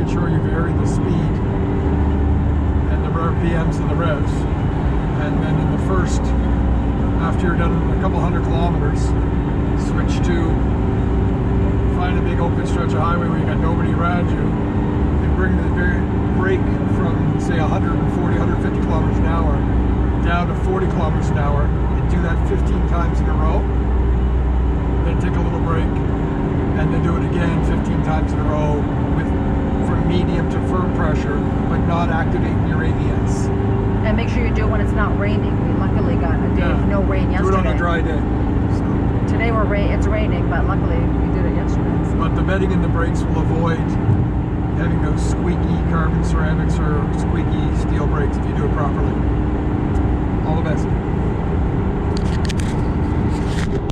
making sure you vary the speed and the RPMs and the revs. And then in the first, after you're done a couple hundred kilometers, switch to find a big open stretch of highway where you got nobody around you, and bring the brake from say 140, 150 kilometers an hour down to 40 kilometers an hour, and do that 15 times in a row. Then take a little break, and then do it again 15 times in a row with from medium to firm pressure, but not activating your ABS. And make sure you do it when it's not raining. We luckily got a day of no rain yesterday. Do it on a dry day. So. Today it's raining, but luckily we did it yesterday. So. But the bedding and the brakes will avoid having those squeaky carbon ceramics or squeaky steel brakes if you do it properly. All the best.